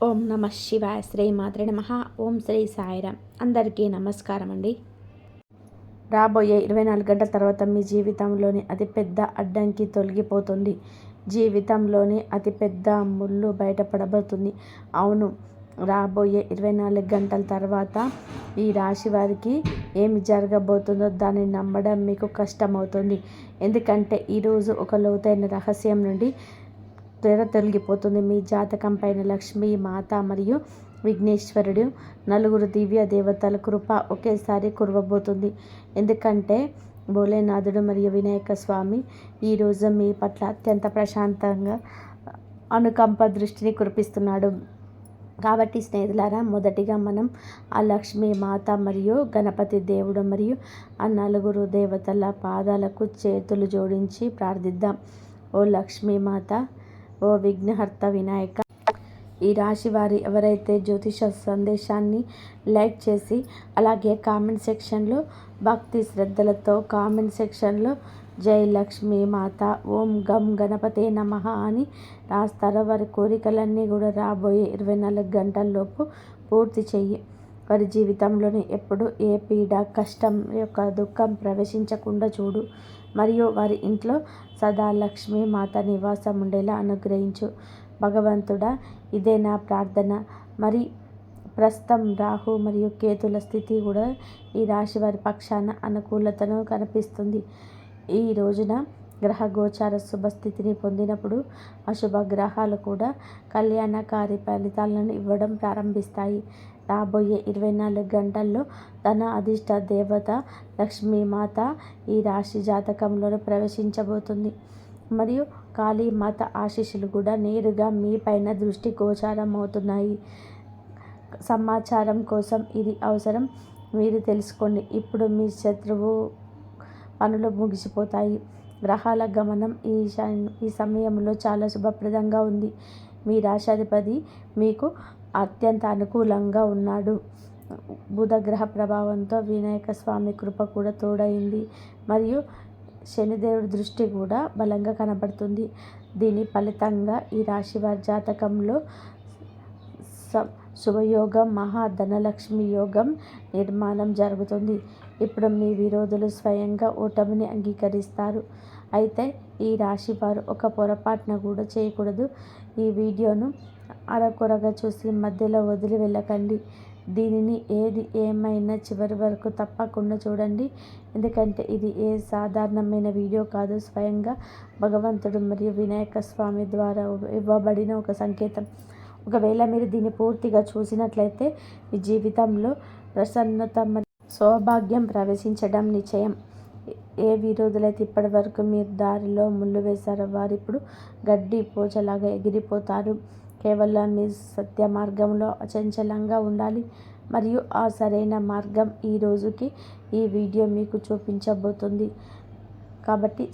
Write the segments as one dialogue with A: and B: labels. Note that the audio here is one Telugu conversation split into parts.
A: ఓం నమ శివాయ శ్రీ మాత్రే నమ. ఓం శ్రీ సాయిరామ్. అందరికీ నమస్కారం అండి. రాబోయే 24 గంటల తర్వాత మీ జీవితంలోని అతిపెద్ద అడ్డంకి తొలగిపోతుంది. జీవితంలోని అతిపెద్ద ముళ్ళు బయటపడబోతుంది. అవును, రాబోయే 24 గంటల తర్వాత ఈ రాశి వారికి ఏమి జరగబోతుందో దాన్ని నమ్మడం మీకు కష్టమవుతుంది. ఎందుకంటే ఈరోజు ఒక లోతైన రహస్యం నుండి తొలగిపోతుంది. మీ జాతకం పైన లక్ష్మీ మాత మరియు విఘ్నేశ్వరుడు, నలుగురు దివ్య దేవతల కృప ఒకేసారి కురవబోతుంది. ఎందుకంటే భోలేనాథుడు మరియు వినాయక స్వామి ఈరోజు మీ పట్ల అత్యంత ప్రశాంతంగా అనుకంప దృష్టిని కురిపిస్తున్నాడు. కాబట్టి స్నేహితులారా, మొదటిగా మనం ఆ లక్ష్మీ మాత మరియు గణపతి దేవుడు మరియు ఆ నలుగురు దేవతల పాదాలకు చేతులు జోడించి ప్రార్థిద్దాం. ఓ లక్ష్మీ మాత, ఓ విఘ్నహర్త వినాయక, ఈ రాశి వారి ఎవరైతే జ్యోతిష సందేశాన్ని లైక్ చేసి అలాగే కామెంట్ సెక్షన్లో భక్తి శ్రద్ధలతో కామెంట్ సెక్షన్లో జై లక్ష్మీ మాత, ఓం గం గణపతే నమః అని రాస్తారో వారి కోరికలన్నీ కూడా రాబోయే 24 గంటల్లోపు పూర్తి చెయ్యి. వారి జీవితంలోని ఎప్పుడు ఏ పీడ, కష్టం యొక్క దుఃఖం ప్రవేశించకుండా చూడు. మరియు వారి ఇంట్లో సదా లక్ష్మీ మాత నివాసం ఉండేలా అనుగ్రహించు. భగవంతుడా, ఇదే నా ప్రార్థన. మరి ప్రస్తుతం రాహు మరియు కేతుల స్థితి కూడా ఈ రాశి వారి పక్షాన అనుకూలతను కనిపిస్తుంది. ఈ రోజున గ్రహ గోచార శుభస్థితిని పొందినప్పుడు అశుభ గ్రహాలు కూడా కళ్యాణకారి ఫలితాలను ఇవ్వడం ప్రారంభిస్తాయి. రాబోయే 24 గంటల్లో ధన అధిష్ట దేవత లక్ష్మీమాత ఈ రాశి జాతకంలో ప్రవేశించబోతుంది. మరియు కాళీమాత ఆశీస్సులు కూడా నేరుగా మీ పైన దృష్టి గోచారం అవుతున్నాయి. సమాచారం కోసం ఇది అవసరం, మీరు తెలుసుకోండి. ఇప్పుడు మీ శత్రువు పనులు ముగిసిపోతాయి. గ్రహాల గమనం ఈ సమయంలో చాలా శుభప్రదంగా ఉంది. మీ రాశాధిపతి మీకు అత్యంత అనుకూలంగా ఉన్నాడు. బుధ గ్రహ ప్రభావంతో వినాయక స్వామి కృప కూడా తోడైంది. మరియు శనిదేవుడి దృష్టి కూడా బలంగా కనబడుతుంది. దీని ఫలితంగా ఈ రాశి వారి జాతకంలో శుభయోగం, మహాధనలక్ష్మి యోగం నిర్మాణం జరుగుతుంది. ఇప్పుడు మీ విరోధులు స్వయంగా ఓటమిని అంగీకరిస్తారు. అయితే ఈ రాశి వారు ఒక పొరపాటున కూడా చేయకూడదు. ఈ వీడియోను అరకొరగా చూసి మధ్యలో వదిలి వెళ్ళకండి. దీనిని ఏది ఏమైనా చివరి వరకు తప్పకుండా చూడండి. ఎందుకంటే ఇది ఏ సాధారణమైన వీడియో కాదు, స్వయంగా భగవంతుడు మరియు వినాయక స్వామి ద్వారా ఇవ్వబడిన ఒక సంకేతం. ఒకవేళ మీరు దీన్ని పూర్తిగా చూసినట్లయితే మీ జీవితంలో ప్రసన్నత మరియు సౌభాగ్యం ప్రవేశించడం నిశ్చయం. ఏ విరోధులైతే ఇప్పటి వరకు మీరు దారిలో ముళ్ళు వేశారో వారు ఇప్పుడు గడ్డి పోచలాగా ఎగిరిపోతారు. కేవలం మీ సత్య మార్గంలో అచంచలంగా ఉండాలి. మరియు ఆ సరైన మార్గం ఈ రోజుకి ఈ వీడియో మీకు చూపించబోతుంది. కాబట్టి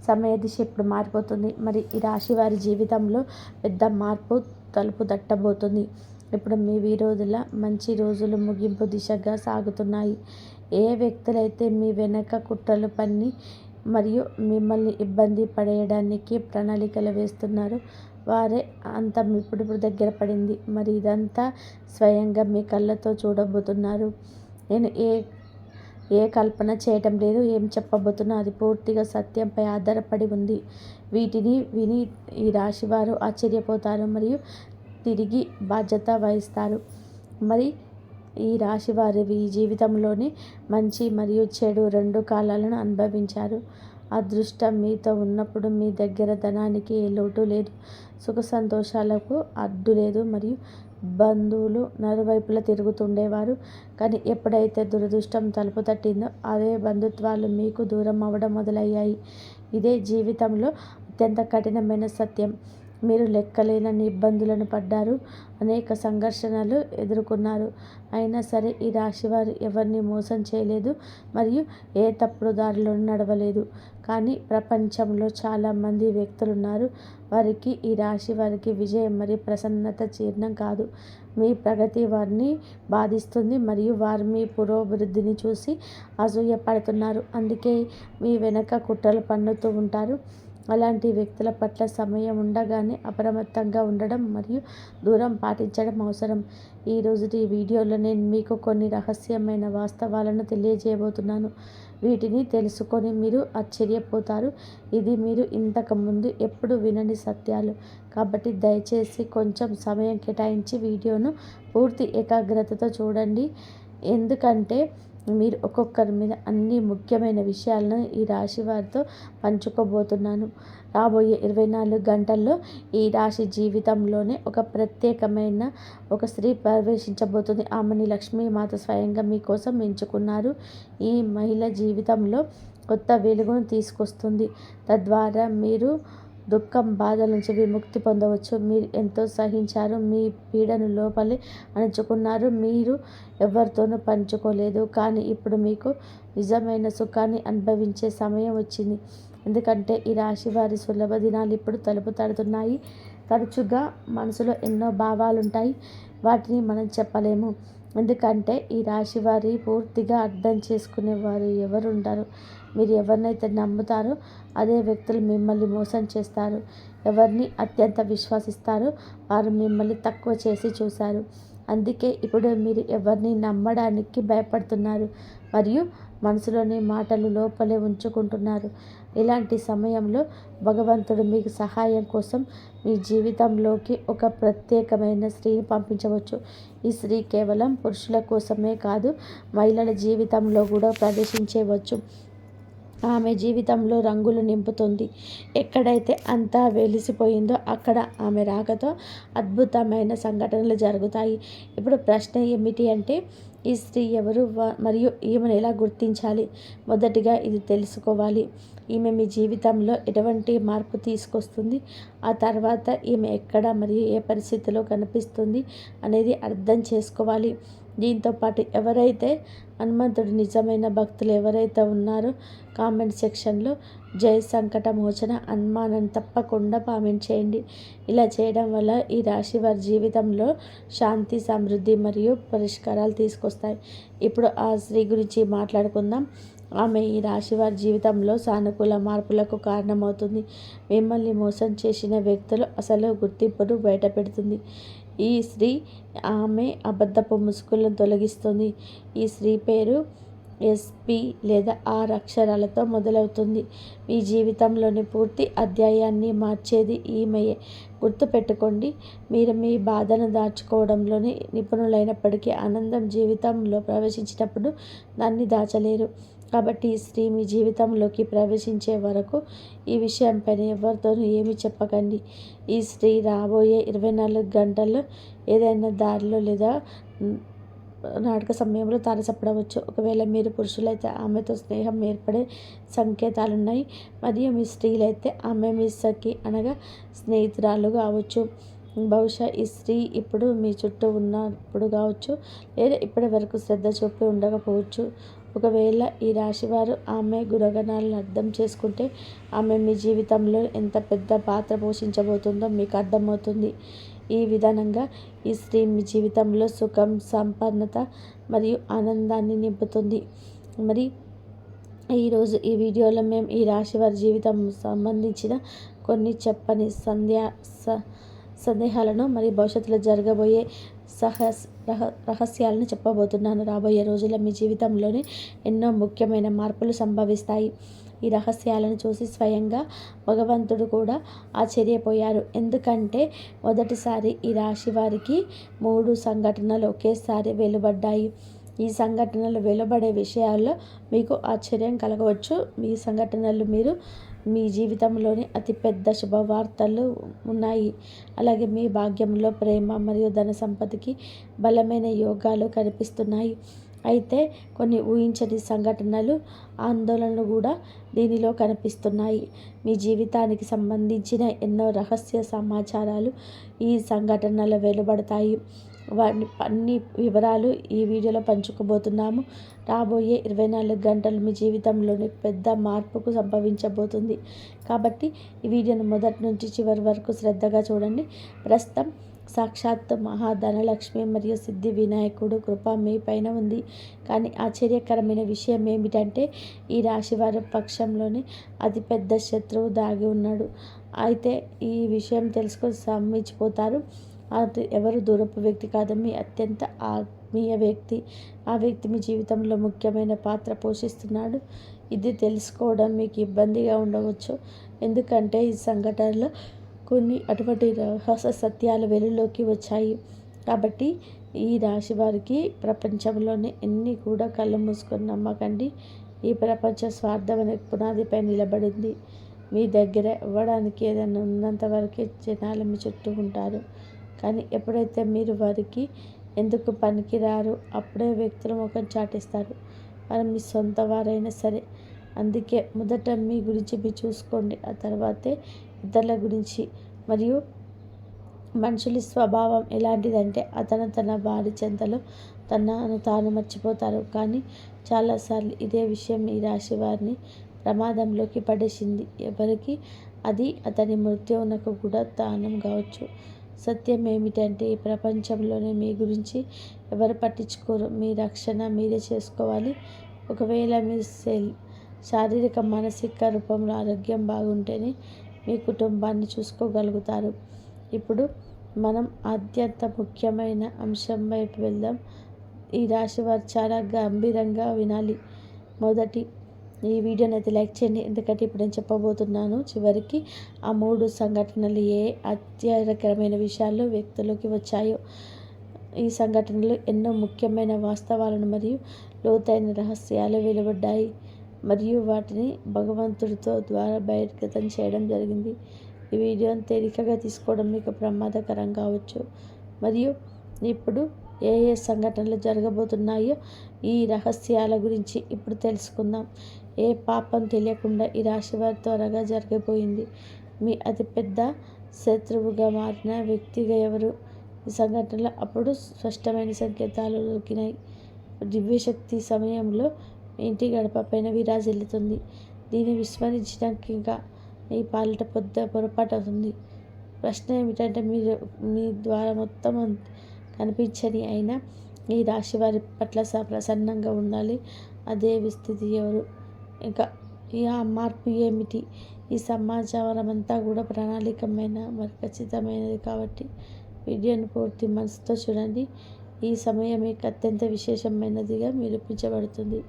A: సమయ దిశ ఇప్పుడు మారిపోతుంది. మరి ఈ రాశి వారి జీవితంలో పెద్ద మార్పు తలుపు తట్టబోతుంది. ఇప్పుడు మీ విరోధుల మంచి రోజులు ముగింపు దిశగా సాగుతున్నాయి. ఏ వ్యక్తులైతే మీ వెనక కుట్రలు పన్ని మరియు మిమ్మల్ని ఇబ్బంది పడేయడానికి ప్రణాళికలు వేస్తున్నారు వారే అంతం ఇప్పుడు దగ్గర పడింది. మరి ఇదంతా స్వయంగా మీ కళ్ళతో చూడబోతున్నారు. నేను ఏ కల్పన చేయటం లేదు. ఏం చెప్పబోతున్నా అది పూర్తిగా సత్యంపై ఆధారపడి ఉంది. వీటిని విని ఈ రాశివారు ఆశ్చర్యపోతారు మరియు తిరిగి బాధ్యత వహిస్తారు. మరి ఈ రాశి వారి జీవితంలోని మంచి మరియు చెడు రెండు కాలాలను అనుభవించారు. అదృష్టం మీతో ఉన్నప్పుడు మీ దగ్గర ధనానికి ఏ లోటు లేదు, సుఖ సంతోషాలకు అడ్డు లేదు మరియు బంధువులు నలువైపులా తిరుగుతుండేవారు. కానీ ఎప్పుడైతే దురదృష్టం తలుపు తట్టిందో అదే బంధుత్వాలు మీకు దూరం అవ్వడం మొదలయ్యాయి. ఇదే జీవితంలో అత్యంత కఠినమైన సత్యం. మీరు లెక్కలేనన్ని ఇబ్బందులను పడ్డారు, అనేక సంఘర్షణలు ఎదుర్కొన్నారు. అయినా సరే ఈ రాశివారు ఎవరిని మోసం చేయలేదు మరియు ఏ తప్పుడు దారిలో నడవలేదు. కానీ ప్రపంచంలో చాలామంది వ్యక్తులు ఉన్నారు. వారికి ఈ రాశి వారికి విజయం మరియు ప్రసన్నత జీర్ణం కాదు. మీ ప్రగతి వారిని బాధిస్తుంది మరియు వారు మీ పురోభివృద్ధిని చూసి అసూయ పడుతున్నారు. అందుకే మీ వెనక కుట్రలు పన్నుతూ ఉంటారు. అలాంటి వ్యక్తుల పట్ల సమయం ఉండగానే అప్రమత్తంగా ఉండడం మరియు దూరం పాటించడం అవసరం. ఈరోజు ఈ వీడియోలో నేను మీకు కొన్ని రహస్యమైన వాస్తవాలను తెలియజేయబోతున్నాను. వీటిని తెలుసుకొని మీరు ఆశ్చర్యపోతారు. ఇది మీరు ఇంతకుముందు ఎప్పుడు వినని సత్యాలు. కాబట్టి దయచేసి కొంచెం సమయం కేటాయించి వీడియోను పూర్తి ఏకాగ్రతతో చూడండి. ఎందుకంటే మీరు ఒక్కొక్కరి మీద అన్ని ముఖ్యమైన విషయాలను ఈ రాశి వారితో పంచుకోబోతున్నాను. రాబోయే 24 గంటల్లో ఈ రాశి జీవితంలోనే ఒక ప్రత్యేకమైన ఒక స్త్రీ ప్రవేశించబోతుంది. ఆమెని లక్ష్మీమాత స్వయంగా మీకోసం ఎంచుకున్నారు. ఈ మహిళ జీవితంలో కొత్త వెలుగును తీసుకొస్తుంది. తద్వారా మీరు దుఃఖం, బాధల నుంచి విముక్తి పొందవచ్చు. మీరు ఎంతో సహించారు. మీ పీడను లోపలే అణుచుకున్నారు. మీరు ఎవరితోనూ పంచుకోలేదు. కానీ ఇప్పుడు మీకు నిజమైన సుఖాన్ని అనుభవించే సమయం వచ్చింది. ఎందుకంటే ఈ రాశి వారి సులభ దినాలు ఇప్పుడు తలుపు తడుతున్నాయి. తరచుగా మనసులో ఎన్నో భావాలుంటాయి. వాటిని మనం చెప్పలేము. ఎందుకంటే ఈ రాశి వారి పూర్తిగా అర్థం చేసుకునేవారు ఎవరుంటారు. మీరు ఎవరినైతే నమ్ముతారో అదే వ్యక్తులు మిమ్మల్ని మోసం చేస్తారు. ఎవరిని అత్యంత విశ్వసిస్తారో వారు మిమ్మల్ని తక్కువ చేసి చూశారు. అందుకే ఇప్పుడు మీరు ఎవరిని నమ్మడానికి భయపడుతున్నారు మరియు మనసులోని మాటలు లోపలే ఉంచుకుంటున్నారు. ఇలాంటి సమయంలో భగవంతుడు మీకు సహాయం కోసం మీ జీవితంలోకి ఒక ప్రత్యేకమైన స్త్రీని పంపించవచ్చు. ఈ స్త్రీ కేవలం పురుషుల కోసమే కాదు, మహిళల జీవితంలో కూడా ప్రవేశించవచ్చు. ఆమె జీవితంలో రంగులు నింపుతుంది. ఎక్కడైతే అంతా వెలిసిపోయిందో అక్కడ ఆమె రాకతో అద్భుతమైన సంఘటనలు జరుగుతాయి. ఇప్పుడు ప్రశ్న ఏమిటి అంటే, ఈ స్త్రీ ఎవరు మరియు ఈమెను ఎలా గుర్తించాలి? మొదటిగా ఇది తెలుసుకోవాలి. ఈమె మీ జీవితంలో ఎటువంటి మార్పు తీసుకొస్తుంది, ఆ తర్వాత ఈమె ఎక్కడ మరియు ఏ పరిస్థితిలో కనిపిస్తుంది అనేది అర్థం చేసుకోవాలి. దీంతోపాటు ఎవరైతే హనుమంతుడు నిజమైన భక్తులు ఎవరైతే ఉన్నారో కామెంట్ సెక్షన్లో జై సంకట మోచన హనుమాన్ తప్పకుండా కామెంట్ చేయండి. ఇలా చేయడం వల్ల ఈ రాశి వారి జీవితంలో శాంతి, సమృద్ధి మరియు పరిష్కారాలు తీసుకొస్తాయి. ఇప్పుడు ఆ స్త్రీ గురించి మాట్లాడుకుందాం. ఆమె ఈ రాశి వారి జీవితంలో సానుకూల మార్పులకు కారణమవుతుంది. మిమ్మల్ని మోసం చేసిన వ్యక్తులు అసలు గుర్తింపును బయటపెడుతుంది. ఈ స్త్రీ ఆమె అబద్ధపు ముసుగులను తొలగిస్తుంది. ఈ స్త్రీ పేరు SP లేదా 6 అక్షరాలతో మొదలవుతుంది. మీ జీవితంలోని పూర్తి అధ్యాయాన్ని మార్చేది ఈమెయే. గుర్తుపెట్టుకోండి, మీరు మీ బాధను దాచుకోవడంలోనే నిపుణులైనప్పటికీ ఆనందం జీవితంలో ప్రవేశించినప్పుడు దాన్ని దాచలేరు. కాబట్టి ఈ స్త్రీ మీ జీవితంలోకి ప్రవేశించే వరకు ఈ విషయంపైన ఎవరితోనూ ఏమీ చెప్పకండి. ఈ స్త్రీ రాబోయే 24 గంటల్లో ఏదైనా దారిలో లేదా నాటక సమయంలో తారసపడవచ్చు. ఒకవేళ మీరు పురుషులైతే ఆమెతో స్నేహం ఏర్పడే సంకేతాలున్నాయి మరియు మీ స్త్రీలైతే ఆమె మీ సఖి అనగా స్నేహితురాలు కావచ్చు. బహుశా ఈ స్త్రీ ఇప్పుడు మీ చుట్టూ ఉన్నప్పుడు కావచ్చు, లేదా ఇప్పటి వరకు శ్రద్ధ చూపి ఉండకపోవచ్చు. ఒకవేళ ఈ రాశివారు ఆమె గుణగణాలను అర్థం చేసుకుంటే ఆమె మీ జీవితంలో ఎంత పెద్ద పాత్ర పోషించబోతుందో మీకు అర్థమవుతుంది. ఈ విధానంగా ఈ స్త్రీ మీ జీవితంలో సుఖం, సంపన్నత మరియు ఆనందాన్ని నింపుతుంది. మరి ఈరోజు ఈ వీడియోలో మేము ఈ రాశి వారి జీవితం సంబంధించిన కొన్ని చెప్పని సందేహాలను మరియు భవిష్యత్తులో జరగబోయే రహస్యాలను చెప్పబోతున్నాను. రాబోయే రోజుల్లో మీ జీవితంలోనే ఎన్నో ముఖ్యమైన మార్పులు సంభవిస్తాయి. ఈ రహస్యాలను చూసి స్వయంగా భగవంతుడు కూడా ఆశ్చర్యపోయారు. ఎందుకంటే మొదటిసారి ఈ రాశి వారికి 3 సంఘటనలు ఒకేసారి వెలువడ్డాయి. ఈ సంఘటనలు వెలువడే విషయాల్లో మీకు ఆశ్చర్యం కలగవచ్చు. ఈ సంఘటనలు మీ జీవితంలోని అతిపెద్ద శుభవార్తలు ఉన్నాయి. అలాగే మీ భాగ్యంలో ప్రేమ మరియు ధన సంపదకి బలమైన యోగాలు కనిపిస్తున్నాయి. అయితే కొన్ని ఊహించని సంఘటనలు, ఆందోళనలు కూడా దీనిలో కనిపిస్తున్నాయి. మీ జీవితానికి సంబంధించిన ఎన్నో రహస్య సమాచారాలు ఈ సంఘటనలు వెలువడతాయి. అన్ని వివరాలు ఈ వీడియోలో పంచుకోబోతున్నాము. రాబోయే 24 గంటలు మీ జీవితంలోని పెద్ద మార్పుకు సంభవించబోతుంది. కాబట్టి ఈ వీడియోను మొదటి నుంచి చివరి వరకు శ్రద్ధగా చూడండి. ప్రస్తుతం సాక్షాత్ మహాధనలక్ష్మి మరియు సిద్ధి వినాయకుడు కృప మీ పైన ఉంది. కానీ ఆశ్చర్యకరమైన విషయం ఏమిటంటే ఈ రాశివారి పక్షంలోనే అతిపెద్ద శత్రువు దాగి ఉన్నాడు. అయితే ఈ విషయం తెలుసుకొని సమ్మించిపోతారు. అది ఎవరు దూరపు వ్యక్తి కాదు, మీ అత్యంత ఆత్మీయ వ్యక్తి. ఆ వ్యక్తి మీ జీవితంలో ముఖ్యమైన పాత్ర పోషిస్తున్నాడు. ఇది తెలుసుకోవడం మీకు ఇబ్బందిగా ఉండవచ్చు, ఎందుకంటే ఈ సంఘటనలో కొన్ని అటువంటి రహస్య సత్యాలు వెలుగులోకి వచ్చాయి. కాబట్టి ఈ రాశి వారికి ప్రపంచంలోనే ఎన్ని కూడా కళ్ళు మూసుకొని నమ్మకండి. ఈ ప్రపంచ స్వార్థం అనే పునాదిపై నిలబడింది. మీ దగ్గర ఇవ్వడానికి ఏదైనా ఉన్నంత వరకే జనాలు మీ చుట్టూ ఉంటారు. కానీ ఎప్పుడైతే మీరు వారికి ఎందుకు పనికిరారు అప్పుడే వ్యక్తులు ముఖం చాటిస్తారు. వారు మీ సొంత వారైనా సరే. అందుకే మొదట మీ గురించి మీరు చూసుకోండి, ఆ తర్వాతే ఇతరుల గురించి. మరియు మనుషుల స్వభావం ఎలాంటిదంటే అతను తన భార్య చెంతలో తనను తాను మర్చిపోతారు. కానీ చాలాసార్లు ఇదే విషయం ఈ రాశి వారిని ప్రమాదంలోకి పడేసింది. ఎవరికి అది అతని మృత్యువునకు కూడా దానం కావచ్చు. సత్యం ఏమిటంటే ఈ ప్రపంచంలోనే మీ గురించి ఎవరు పట్టించుకోరు. మీ రక్షణ మీరే చేసుకోవాలి. ఒకవేళ మీరు శారీరక మానసిక రూపంలో ఆరోగ్యం బాగుంటేనే మీ కుటుంబాన్ని చూసుకోగలుగుతారు. ఇప్పుడు మనం అత్యంత ముఖ్యమైన అంశం వైపు వెళ్దాం. ఈ రాశి వారు చాలా గంభీరంగా వినాలి. మొదటి ఈ వీడియోని అయితే లైక్ చేయండి, ఎందుకంటే ఇప్పుడు నేను చెప్పబోతున్నాను చివరికి ఆ 3 సంఘటనలు ఏ ఆశ్చర్యకరమైన విషయాలు వ్యక్తులకి వచ్చాయో. ఈ సంఘటనలు ఎన్నో ముఖ్యమైన వాస్తవాలను మరియు లోతైన రహస్యాలు వెలువడ్డాయి, మరియు వాటిని భగవంతుడితో ద్వారా బహిర్గతం చేయడం జరిగింది. ఈ వీడియోని తేలికగా తీసుకోవడం మీకు ప్రమాదకరం కావచ్చు. మరియు ఇప్పుడు ఏ సంఘటనలు జరగబోతున్నాయో ఈ రహస్యాల గురించి ఇప్పుడు తెలుసుకుందాం. ఏ పాపం తెలియకుండా ఈ రాశి వారి త్వరగా జరిగిపోయింది. మీ అతిపెద్ద శత్రువుగా మారిన వ్యక్తిగా ఎవరు? ఈ సంఘటనలో అప్పుడు స్పష్టమైన సంకేతాలు దొరికినాయి. దివ్యశక్తి సమయంలో మీ ఇంటి గడప పైన విరాజిల్లుతుంది. దీన్ని విస్మరించడానికి ఇంకా మీ పాలిట పొరపాటు అవుతుంది. ప్రశ్న ఏమిటంటే మీరు మీ ద్వారా మొత్తం కనిపించని అయినా ఈ రాశి వారి పట్ల ప్రసన్నంగా ఉండాలి. అదే విస్థితి ఎవరు? ఇంకా ఆ మార్పు ఏమిటి? ఈ సమాచారం అంతా కూడా ప్రణాళికమైన మరి ఖచ్చితమైనది. కాబట్టి వీడియోని పూర్తి మనసుతో చూడండి. ఈ సమయం మీకు అత్యంత విశేషమైనదిగా నిరూపించబడుతుంది.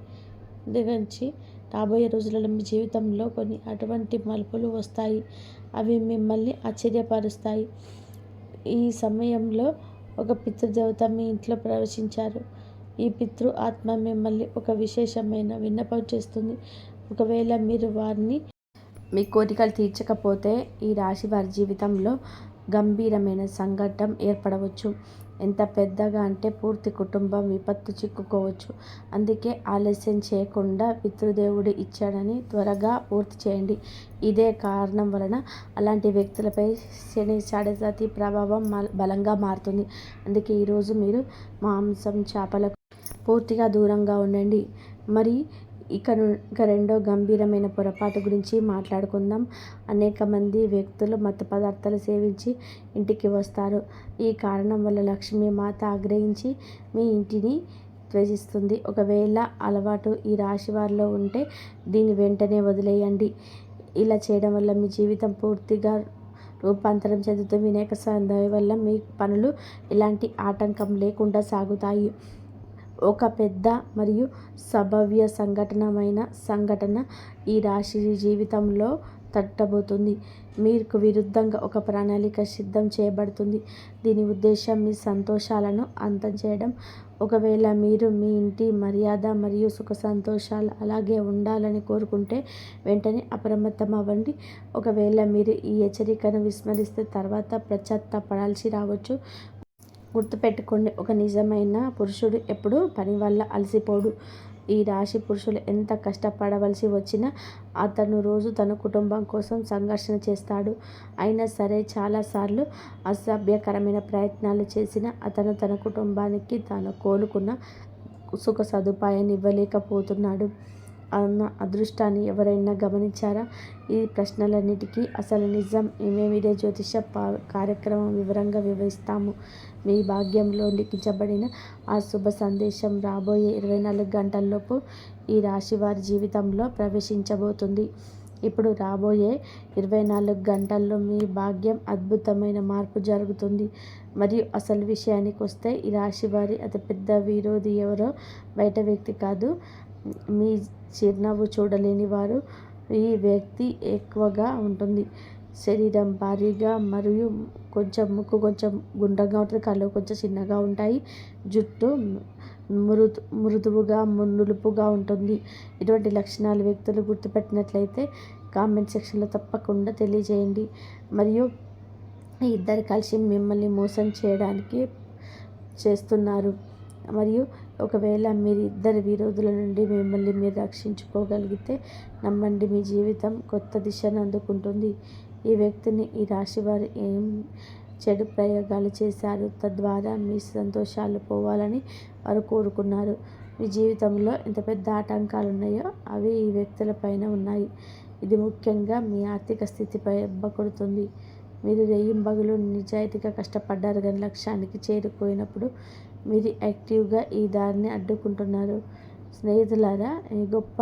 A: ఎందుకంటే రాబోయే రోజులలో మీ జీవితంలో కొన్ని అటువంటి మలుపులు వస్తాయి. అవి మిమ్మల్ని ఆశ్చర్యపరుస్తాయి. ఈ సమయంలో ఒక పితృదేవత మీ ఇంట్లో ప్రవేశించారు. ఈ పితృ ఆత్మ మిమ్మల్ని ఒక విశేషమైన విన్నపం చేస్తుంది. ఒకవేళ మీరు వారిని మీ కోరికలు తీర్చకపోతే ఈ రాశి వారి జీవితంలో గంభీరమైన సంఘటన ఏర్పడవచ్చు. ఎంత పెద్దగా అంటే పూర్తి కుటుంబం విపత్తు చిక్కుకోవచ్చు. అందుకే ఆలస్యం చేయకుండా పితృదేవుడు ఇచ్చాడని త్వరగా పూర్తి చేయండి. ఇదే కారణం వలన అలాంటి వ్యక్తులపై శని షాడశక్తి ప్రభావం బలంగా మారుతుంది. అందుకే ఈరోజు మీరు మాంసం చేపలకు పూర్తిగా దూరంగా ఉండండి. మరి ఇక రెండో గంభీరమైన పొరపాటు గురించి మాట్లాడుకుందాం. అనేక మంది వ్యక్తులు మత్తు పదార్థాలు సేవించి ఇంటికి వస్తారు. ఈ కారణం వల్ల లక్ష్మీ మాత ఆగ్రహించి మీ ఇంటిని ద్వేషిస్తుంది. ఒకవేళ అలవాటు ఈ రాశి వారిలో ఉంటే దీన్ని వెంటనే వదిలేయండి. ఇలా చేయడం వల్ల మీ జీవితం పూర్తిగా రూపాంతరం చెందుతూ వినాయక దయ వల్ల మీ పనులు ఎలాంటి ఆటంకం లేకుండా సాగుతాయి. ఒక పెద్ద మరియు సంభావ్య సంఘటన ఈ రాశి జీవితంలో తట్టబోతుంది. మీకు విరుద్ధంగా ఒక ప్రణాళిక సిద్ధం చేయబడుతుంది. దీని ఉద్దేశం మీ సంతోషాలను అంతం చేయడం. ఒకవేళ మీరు మీ ఇంటి మర్యాద మరియు సుఖ సంతోషాలు అలాగే ఉండాలని కోరుకుంటే వెంటనే అప్రమత్తం అవ్వండి. ఒకవేళ మీరు ఈ హెచ్చరికను విస్మరిస్తే తర్వాత పశ్చాత్తాపడాల్సి రావచ్చు. గుర్తుపెట్టుకోండి, ఒక నిజమైన పురుషుడు ఎప్పుడు పని వల్ల అలసిపోడు. ఈ రాశి పురుషులు ఎంత కష్టపడవలసి వచ్చినా అతను రోజు తన కుటుంబం కోసం సంఘర్షణ చేస్తాడు. అయినా సరే చాలాసార్లు అసభ్యకరమైన ప్రయత్నాలు చేసిన అతను తన కుటుంబానికి తాను కోలుకున్న సుఖ సదుపాయాన్ని ఇవ్వలేకపోతున్నాడు. అన్న అదృష్టాన్ని ఎవరైనా గమనించారా? ఈ ప్రశ్నలన్నిటికీ అసలు నిజం మేమిదే జ్యోతిష కార్యక్రమం వివరంగా వివరిస్తాము. మీ భాగ్యంలో లిఖించబడిన ఆ శుభ సందేశం రాబోయే 24 గంటల్లోపు ఈ రాశి వారి జీవితంలో ప్రవేశించబోతుంది. ఇప్పుడు రాబోయే 24 గంటల్లో మీ భాగ్యం అద్భుతమైన మార్పు జరుగుతుంది. మరియు అసలు విషయానికి వస్తే ఈ రాశి వారి అతిపెద్ద విరోధి ఎవరో బయట వ్యక్తి కాదు, మీ చిరునవ్వు చూడలేని వారు. ఈ వ్యక్తి ఎక్కువగా ఉంటుంది. శరీరం భారీగా మరియు ముక్కు కొంచెం గుండ్రంగా ఉంటుంది, కళ్ళు కొంచెం చిన్నగా ఉంటాయి, జుట్టు మృదువుగా నులుపుగా ఉంటుంది. ఇటువంటి లక్షణాలు వ్యక్తులు గుర్తుపెట్టినట్లయితే కామెంట్ సెక్షన్లో తప్పకుండా తెలియజేయండి. మరియు ఈ ఇద్దరు కలిసి మిమ్మల్ని మోసం చేయడానికి చేస్తున్నారు. మరియు ఒకవేళ మీరు ఇద్దరు విరోధుల నుండి మిమ్మల్ని మీరు రక్షించుకోగలిగితే నమ్మండి, మీ జీవితం కొత్త దిశను అందుకుంటుంది. ఈ వ్యక్తిని ఈ రాశి వారు ఏం చెడు ప్రయోగాలు చేశారు, తద్వారా మీ సంతోషాలు పోవాలని వారు కోరుకున్నారు. మీ జీవితంలో ఎంత పెద్ద ఆటంకాలు ఉన్నాయో అవి ఈ వ్యక్తుల పైన ఉన్నాయి. ఇది ముఖ్యంగా మీ ఆర్థిక స్థితిపై కొడుతుంది. మీరు రేయింబగలు నిజాయితీగా కష్టపడ్డారు, కానీ లక్ష్యానికి చేరుకోయినప్పుడు మీరు యాక్టివ్గా ఈ దారిని అడ్డుకుంటున్నారు. స్నేహితులారా, ఈ గొప్ప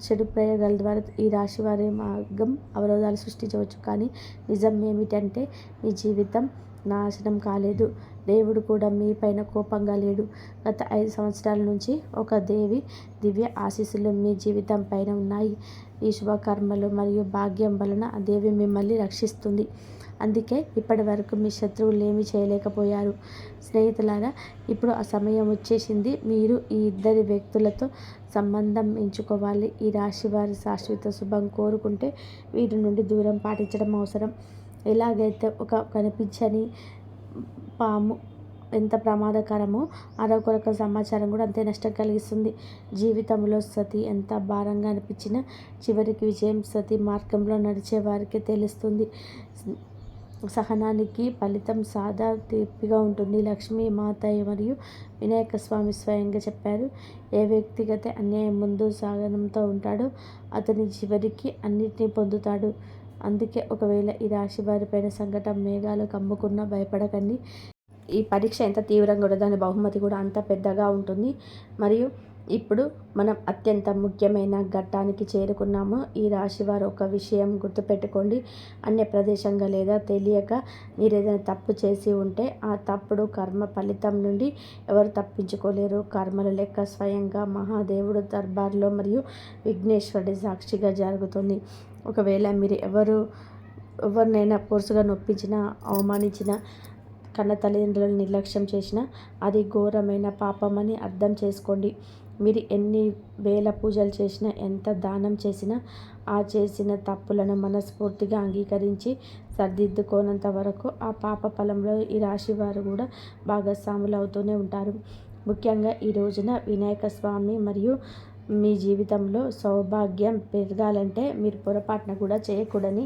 A: చెడు ప్రయోగాల ద్వారా ఈ రాశి వారి మార్గం అవరోధాలు సృష్టించవచ్చు. కానీ నిజం ఏమిటంటే మీ జీవితం నాశనం కాలేదు. దేవుడు కూడా మీ పైన కోపంగా లేడు. గత 5 సంవత్సరాల నుంచి ఒక దేవి దివ్య ఆశీస్సులు మీ జీవితం పైన ఉన్నాయి. ఈ శుభకర్మలు మరియు భాగ్యం వలన ఆ దేవి మిమ్మల్ని రక్షిస్తుంది. అందుకే ఇప్పటి వరకు మీ శత్రువులు ఏమీ చేయలేకపోయారు. స్నేహితులారా, ఇప్పుడు ఆ సమయం వచ్చేసింది. మీరు ఈ ఇద్దరి వ్యక్తులతో సంబంధం ఎంచుకోవాలి. ఈ రాశి వారి శాశ్వత శుభం కోరుకుంటే వీరి నుండి దూరం పాటించడం అవసరం. ఎలాగైతే ఒక కనిపించని పాము ఎంత ప్రమాదకరమో ఆరోగ్యకర సమాచారం కూడా అంతే నష్టం కలిగిస్తుంది. జీవితంలో సతి ఎంత భారంగా అనిపించినా చివరికి విజయం సతి మార్గంలో నడిచే వారికే తెలుస్తుంది. సహనానికి ఫలితం సాదా తీపిగా ఉంటుంది. లక్ష్మీ మాతయ్య మరియు వినాయక స్వామి స్వయంగా చెప్పారు, ఏ వ్యక్తిగత అన్యాయం ముందు సాగనంతో ఉంటాడో అతని చివరికి అన్నిటినీ పొందుతాడు. అందుకే ఒకవేళ ఈ రాశి వారిపైన సంకటం మేఘాలు కమ్ముకున్నా భయపడకండి. ఈ పరీక్ష ఎంత తీవ్రంగా కూడా దాని బహుమతి కూడా అంత పెద్దగా ఉంటుంది. మరియు ఇప్పుడు మనం అత్యంత ముఖ్యమైన ఘట్టానికి చేరుకున్నాము. ఈ రాశి వారు ఒక విషయం గుర్తుపెట్టుకోండి, అన్య ప్రదేశంగా లేదా తెలియక మీరు ఏదైనా తప్పు చేసి ఉంటే ఆ తప్పుడు కర్మ ఫలితం నుండి ఎవరు తప్పించుకోలేరు. కర్మల లెక్క స్వయంగా మహాదేవుడు దర్బార్లో మరియు విఘ్నేశ్వరుడి సాక్షిగా జరుగుతుంది. ఒకవేళ మీరు ఎవరినైనా పోర్సుగా నొప్పించినా, అవమానించినా, కన్న తల్లిదండ్రులను నిర్లక్ష్యం చేసినా అది ఘోరమైన పాపమని అర్థం చేసుకోండి. మీరు ఎన్ని వేల పూజలు చేసినా, ఎంత దానం చేసినా ఆ చేసిన తప్పులను మనస్ఫూర్తిగా అంగీకరించి సరిదిద్దుకోనంత వరకు ఆ పాప ఫలంలో ఈ రాశి వారు కూడా భాగస్వాములు అవుతూనే ఉంటారు. ముఖ్యంగా ఈ రోజున వినాయక స్వామి మరియు మీ జీవితంలో సౌభాగ్యం పెరగాలంటే మీరు పొరపాటున కూడా చేయకూడని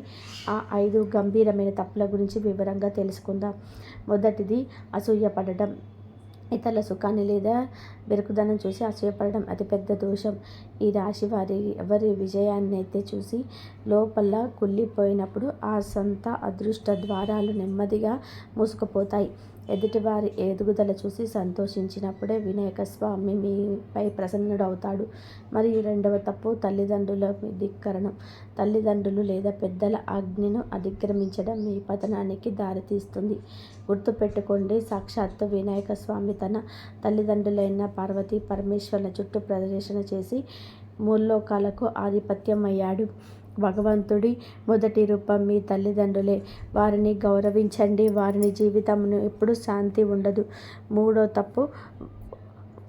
A: ఆ 5 గంభీరమైన తప్పుల గురించి వివరంగా తెలుసుకుందాం. మొదటిది అసూయపడడం. ఇతరుల సుఖాన్ని లేదా బెరుకుదనం చూసి అసూయపడడం అతిపెద్ద దోషం. ఈ రాశి ఎవరి విజయాన్ని అయితే చూసి లోపల కుళ్ళిపోయినప్పుడు ఆ సొంత అదృష్ట ద్వారాలు నెమ్మదిగా మూసుకుపోతాయి. ఎదుటివారి ఎదుగుదల చూసి సంతోషించినప్పుడే వినాయక స్వామి మీపై ప్రసన్నుడవుతాడు. మరియు రెండవ తప్పు తల్లిదండ్రుల ధిక్కరణం. తల్లిదండ్రులు లేదా పెద్దల ఆజ్ఞను అతిక్రమించడం మీ పతనానికి దారితీస్తుంది. గుర్తుపెట్టుకోండి, సాక్షాత్తు వినాయక స్వామి తన తల్లిదండ్రులైన పార్వతీ పరమేశ్వర్ల చుట్టూ ప్రదర్శన చేసి ముల్లోకాలకు ఆధిపత్యం అయ్యాడు. భగవంతుడి మొదటి రూపం మీ తల్లిదండ్రులే. వారిని గౌరవించండి. వారిని జీవితంలో ఎప్పుడూ శాంతి ఉండదు. మూడో తప్పు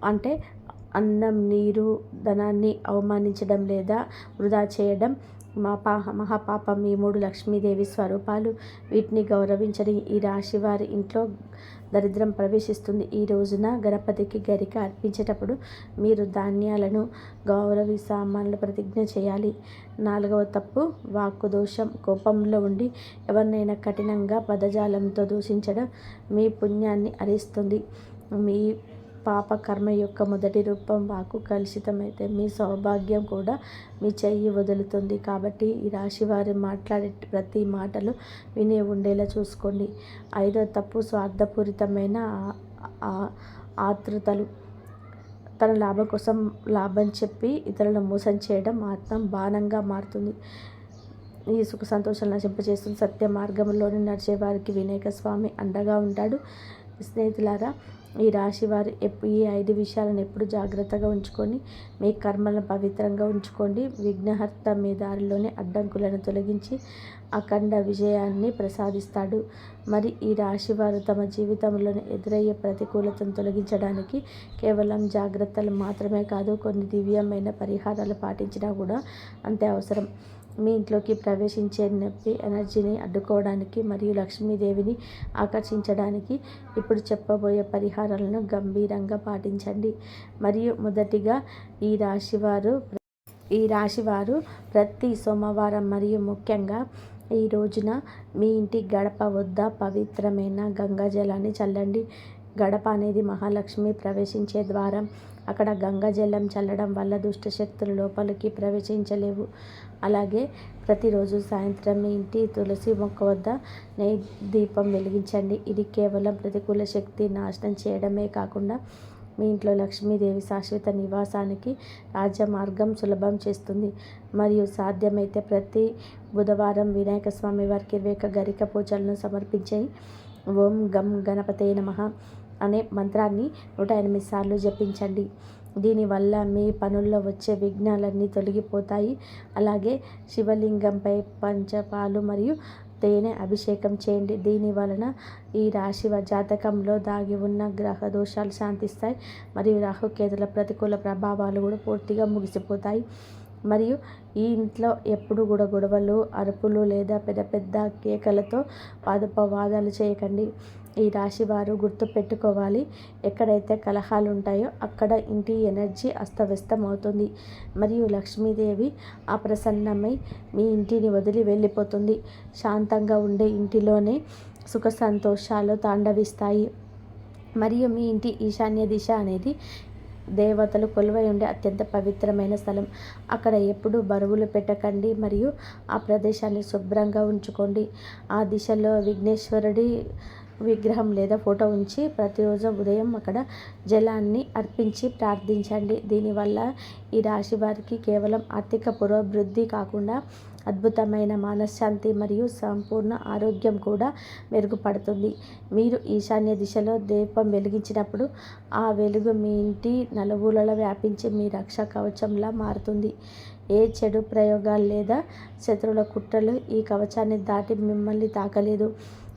A: అంటే అన్నం, నీరు, ధనాన్ని అవమానించడం లేదా వృధా చేయడం మహాపాపం. ఈ 3 లక్ష్మీదేవి స్వరూపాలు. వీటిని గౌరవించని ఈ రాశి వారి ఇంట్లో దరిద్రం ప్రవేశిస్తుంది. ఈ రోజున గణపతికి గరిక అర్పించేటప్పుడు మీరు ధాన్యాలను గౌరవి సామాన్లు ప్రతిజ్ఞ చేయాలి. 4వ తప్పు వాక్కు దోషం. కోపంలో ఉండి ఎవరినైనా కఠినంగా పదజాలంతో దూషించడం మీ పుణ్యాన్ని హరిస్తుంది. మీ పాప కర్మ యొక్క మొదటి రూపం వాక్కు కలుషితమైతే మీ సౌభాగ్యం కూడా మీ చెయ్యి వదులుతుంది. కాబట్టి ఈ రాశి వారు మాట్లాడే ప్రతి మాటలు వినే ఉండేలా చూసుకోండి. 5వ తప్పు స్వార్థపూరితమైన ఆతృతలు. తన లాభం కోసం లాభం చెప్పి ఇతరులను మోసం చేయడం ఆత్మ బాణంగా మారుతుంది. ఈ సుఖ సంతోషాలు నశింపజేస్తుంది. సత్య మార్గంలోనే నడిచే వారికి వినాయక స్వామి అండగా ఉంటాడు. స్నేహితులారా, ఈ రాశి వారు ఈ 5 విషయాలను ఎప్పుడు జాగ్రత్తగా ఉంచుకొని మీ కర్మలను పవిత్రంగా ఉంచుకోండి. విఘ్నహర్త మీ దారిలోని అడ్డంకులను తొలగించి అఖండ విజయాన్ని ప్రసాదిస్తాడు. మరి ఈ రాశి వారు తమ జీవితంలోని ఎదురయ్యే ప్రతికూలతను తొలగించడానికి కేవలం జాగ్రత్తలు మాత్రమే కాదు, కొన్ని దివ్యమైన పరిహారాలు పాటించినా కూడా అంతే అవసరం. మీ ఇంట్లోకి ప్రవేశించే నొప్పి ఎనర్జీని అడ్డుకోవడానికి మరియు లక్ష్మీదేవిని ఆకర్షించడానికి ఇప్పుడు చెప్పబోయే పరిహారాలను గంభీరంగా పాటించండి. మరియు మొదటిగా ఈ రాశివారు ప్రతి సోమవారం మరియు ముఖ్యంగా ఈ రోజున మీ ఇంటి గడప వద్ద పవిత్రమైన గంగా జలాన్ని చల్లండి. గడప అనేది మహాలక్ష్మి ప్రవేశించే ద్వారం. అక్కడ గంగా జలం చల్లడం వల్ల దుష్టశక్తులు లోపలికి ప్రవేశించలేవు. అలాగే ప్రతిరోజు సాయంత్రం మీ ఇంటి తులసి మొక్క వద్ద నెయ్యి దీపం వెలిగించండి. ఇది కేవలం ప్రతికూల శక్తి నాశనం చేయడమే కాకుండా మీ ఇంట్లో లక్ష్మీదేవి శాశ్వత నివాసానికి రాజమార్గం సులభం చేస్తుంది. మరియు సాధ్యమైతే ప్రతి బుధవారం వినాయక స్వామి వారికి 21 గరిక పూజలను సమర్పించి ఓం గం గణపతే నమః అనే మంత్రాన్ని 108 సార్లు జపించండి. దీనివల్ల మీ పనుల్లో వచ్చే విఘ్నాలన్నీ తొలగిపోతాయి. అలాగే శివలింగంపై పంచపాలు మరియు తేనె అభిషేకం చేయండి. దీని వలన ఈ రాశి జాతకంలో దాగి ఉన్న గ్రహ దోషాలు శాంతిస్తాయి మరియు రాహుకేతుల ప్రతికూల ప్రభావాలు కూడా పూర్తిగా ముగిసిపోతాయి. మరియు ఈ ఇంట్లో ఎప్పుడు కూడా గొడవలు, అరుపులు లేదా పెద్ద పెద్ద కేకలతో వాదోపవాదాలు చేయకండి. ఈ రాశి వారు గుర్తు పెట్టుకోవాలి, ఎక్కడైతే కలహాలు ఉంటాయో అక్కడ ఇంటి ఎనర్జీ అస్తవ్యస్తం అవుతుంది మరియు లక్ష్మీదేవి అప్రసన్నమై మీ ఇంటిని వదిలి వెళ్ళిపోతుంది. శాంతంగా ఉండే ఇంటిలోనే సుఖ సంతోషాలు తాండవిస్తాయి. మరియు మీ ఇంటి ఈశాన్య దిశ అనేది దేవతలు కొలువై ఉండే అత్యంత పవిత్రమైన స్థలం. అక్కడ ఎప్పుడూ బరువులు పెట్టకండి మరియు ఆ ప్రదేశాన్ని శుభ్రంగా ఉంచుకోండి. ఆ దిశలో విఘ్నేశ్వరుడి విగ్రహం లేదా ఫోటో ఉంచి ప్రతిరోజు ఉదయం అక్కడ జలాన్ని అర్పించి ప్రార్థించండి. దీనివల్ల ఈ రాశి వారికి కేవలం ఆర్థిక పురోభివృద్ధి కాకుండా అద్భుతమైన మనశ్శాంతి మరియు సంపూర్ణ ఆరోగ్యం కూడా మెరుగుపడుతుంది. మీరు ఈశాన్య దిశలో దీపం వెలిగించినప్పుడు ఆ వెలుగు మీ ఇంటి నలుమూలలా వ్యాపించి మీ రక్షా కవచంలా మారుతుంది. ఏ చెడు ప్రయోగాలు లేదా శత్రువుల కుట్రలు ఈ కవచాన్ని దాటి మిమ్మల్ని తాకలేదు.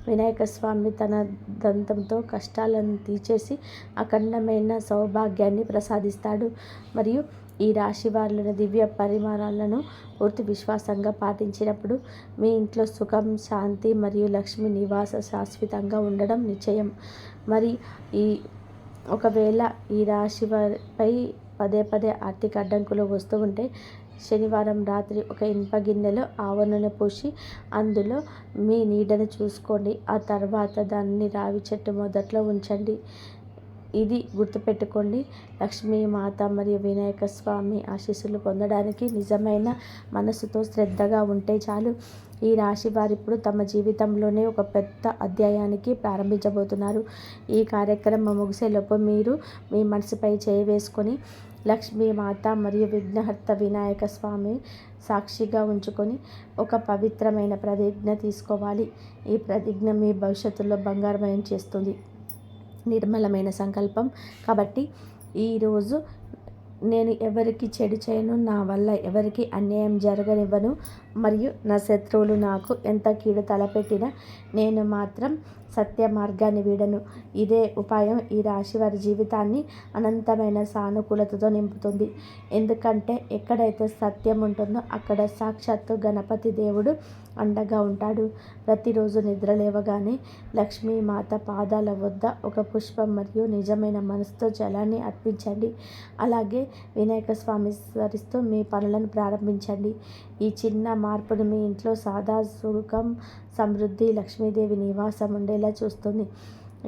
A: వినాయక స్వామి తన దంతంతో కష్టాలను తీర్చేసి అఖండమైన సౌభాగ్యాన్ని ప్రసాదిస్తాడు. మరియు ఈ రాశి వారిలోని దివ్య పరిమాణాలను పూర్తి విశ్వాసంగా పాటించినప్పుడు మీ ఇంట్లో సుఖం, శాంతి మరియు లక్ష్మి నివాస శాశ్వతంగా ఉండడం నిశ్చయం. మరి ఒకవేళ ఈ రాశి వారిపై పదే పదే ఆర్థిక అడ్డంకులు వస్తూ ఉంటే శనివారం రాత్రి ఒక ఇనుప గిన్నెలో ఆవ నూనె పోసి అందులో మీ నీడను చూసుకోండి. ఆ తర్వాత దాన్ని రావి చెట్టు మొదట్లో ఉంచండి. ఇది గుర్తుపెట్టుకోండి, లక్ష్మీ మాత మరియు వినాయక స్వామి ఆశీస్సులు పొందడానికి నిజమైన మనసుతో శ్రద్ధగా ఉంటే చాలు. ఈ రాశి వారు ఇప్పుడు తమ జీవితంలోనే ఒక పెద్ద అధ్యాయానికి ప్రారంభించబోతున్నారు. ఈ కార్యక్రమం ముగిసేలోపు మీరు మీ మనసుపై చేయి వేసుకొని లక్ష్మీ మాత మరియు విఘ్నహర్త వినాయక స్వామి సాక్షిగా ఉంచుకొని ఒక పవిత్రమైన ప్రతిజ్ఞ తీసుకోవాలి. ఈ ప్రతిజ్ఞ మీ భవిష్యత్తులో బంగారమయం చేస్తుంది. నిర్మలమైన సంకల్పం. కాబట్టి ఈరోజు నేను ఎవరికి చెడు చేయను, నా వల్ల ఎవరికి అన్యాయం జరగనివ్వను మరియు నా శత్రువులు నాకు ఎంత కీడు తలపెట్టినా నేను మాత్రం సత్య మార్గాన్ని వీడను. ఇదే ఉపాయం ఈ రాశి వారి జీవితాన్ని అనంతమైన సానుకూలతతో నింపుతుంది. ఎందుకంటే ఎక్కడైతే సత్యం ఉంటుందో అక్కడ సాక్షాత్తు గణపతి దేవుడు అండగా ఉంటాడు. ప్రతిరోజు నిద్ర లేవగానే లక్ష్మీమాత పాదాల వద్ద ఒక పుష్పం మరియు నిజమైన మనసుతో జలాన్ని అర్పించండి. అలాగే వినాయక స్వామి స్మరిస్తూ మీ పనులను ప్రారంభించండి. ఈ చిన్న మార్పును మీ ఇంట్లో సాదా సుఖం, సమృద్ధి, లక్ష్మీదేవి నివాసం ఉండేలా చూస్తుంది.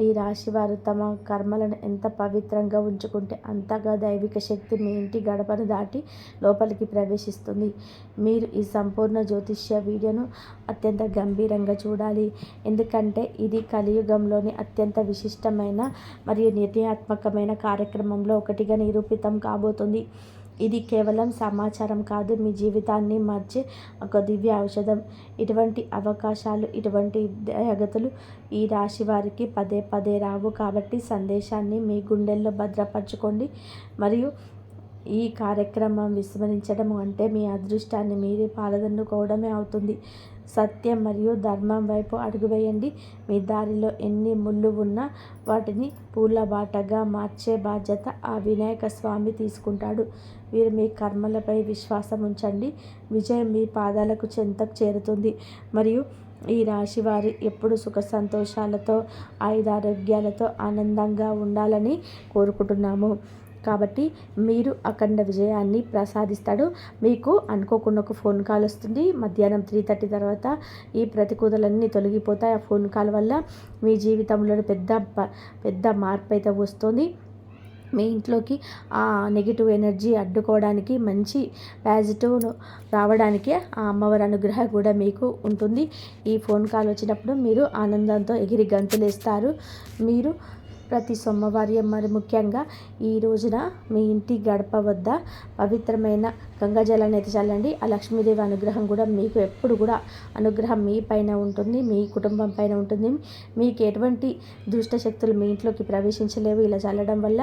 A: ఈ రాశి వారు తమ కర్మలను ఎంత పవిత్రంగా ఉంచుకుంటే అంతగా దైవిక శక్తి మీ ఇంటి గడపను దాటి లోపలికి ప్రవేశిస్తుంది. మీరు ఈ సంపూర్ణ జ్యోతిష్య వీడియోను అత్యంత గంభీరంగా చూడాలి. ఎందుకంటే ఇది కలియుగంలోని అత్యంత విశిష్టమైన మరియు నిర్ణయాత్మకమైన కార్యక్రమంలో ఒకటిగా నిరూపితం కాబోతుంది. ఇది కేవలం సమాచారం కాదు, మీ జీవితాన్ని మార్చే ఒక దివ్య ఔషధం. ఇటువంటి అవకాశాలు, ఇటువంటి దయగతులు ఈ రాశి వారికి పదే పదే రావు. కాబట్టి సందేశాన్ని మీ గుండెల్లో భద్రపరచుకోండి. మరియు ఈ కార్యక్రమం విస్మరించడం అంటే మీ అదృష్టాన్ని మీరే పాలదన్నుకోవడమే అవుతుంది. సత్యం మరియు ధర్మం వైపు అడుగు వేయండి. మీ దారిలో ఎన్ని ముళ్ళు ఉన్నా వాటిని పూలబాటగా మార్చే బాధ్యత ఆ వినాయక స్వామి తీసుకుంటాడు. మీరు మీ కర్మలపై విశ్వాసం ఉంచండి. విజయం మీ పాదాలకు చెంతకు చేరుతుంది. మరియు ఈ రాశి వారు ఎప్పుడు సుఖ సంతోషాలతో, ఆయురారోగ్యాలతో ఆనందంగా ఉండాలని కోరుకుంటున్నాము. కాబట్టి మీరు అఖండ విజయాన్ని ప్రసాదిస్తాడు. మీకు అనుకోకుండా ఒక ఫోన్ కాల్ వస్తుంది. మధ్యాహ్నం 3:30 తర్వాత ఈ ప్రతికూలలన్నీ తొలగిపోతాయి. ఆ ఫోన్ కాల్ వల్ల మీ జీవితంలో పెద్ద మార్పు అయితే వస్తుంది. మీ ఇంట్లోకి ఆ నెగిటివ్ ఎనర్జీ అడ్డుకోవడానికి, మంచి పాజిటివ్ రావడానికి ఆ అమ్మవారి అనుగ్రహం కూడా మీకు ఉంటుంది. ఈ ఫోన్ కాల్ వచ్చినప్పుడు మీరు ఆనందంతో ఎగిరి గంతులేస్తారు. మీరు ప్రతి సోమవారం మరి ముఖ్యంగా ఈ రోజున మీ ఇంటి గడప వద్ద పవిత్రమైన గంగా జలాన్ని అయితే చల్లండి. ఆ లక్ష్మీదేవి అనుగ్రహం కూడా మీకు ఎప్పుడు కూడా అనుగ్రహం మీ పైన ఉంటుంది, మీ కుటుంబం పైన ఉంటుంది. మీకు ఎటువంటి దుష్ట శక్తులు మీ ఇంట్లోకి ప్రవేశించలేవు. ఇలా చల్లడం వల్ల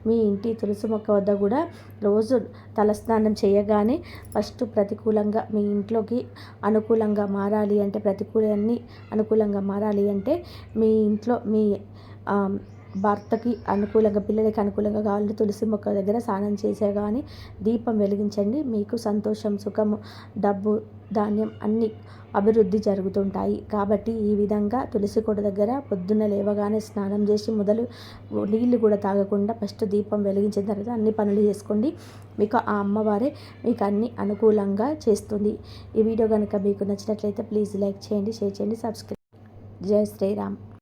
A: మీ ఇంటి తులసి మొక్క వద్ద కూడా రోజు తలస్నానం చేయగానే ఫస్ట్ ప్రతికూలంగా మీ ఇంట్లోకి అనుకూలంగా మారాలి అంటే, ప్రతికూలన్నీ అనుకూలంగా మారాలి అంటే మీ ఇంట్లో మీ భర్తకి అనుకూలంగా, పిల్లలకి అనుకూలంగా కావాలంటే తులసి మొక్క దగ్గర స్నానం చేసే కానీ దీపం వెలిగించండి. మీకు సంతోషం, సుఖము, డబ్బు, ధాన్యం అన్నీ అభివృద్ధి జరుగుతుంటాయి. కాబట్టి ఈ విధంగా తులసి కోట దగ్గర పొద్దున్న లేవగానే స్నానం చేసి నీళ్ళు కూడా తాగకుండా ఫస్ట్ దీపం వెలిగించిన తర్వాత అన్ని పనులు చేసుకోండి. మీకు ఆ అమ్మవారే మీకు అన్ని అనుకూలంగా చేస్తుంది. ఈ వీడియో కనుక మీకు నచ్చినట్లయితే ప్లీజ్ లైక్ చేయండి, షేర్ చేయండి, సబ్స్క్రైబ్. జై శ్రీరామ్.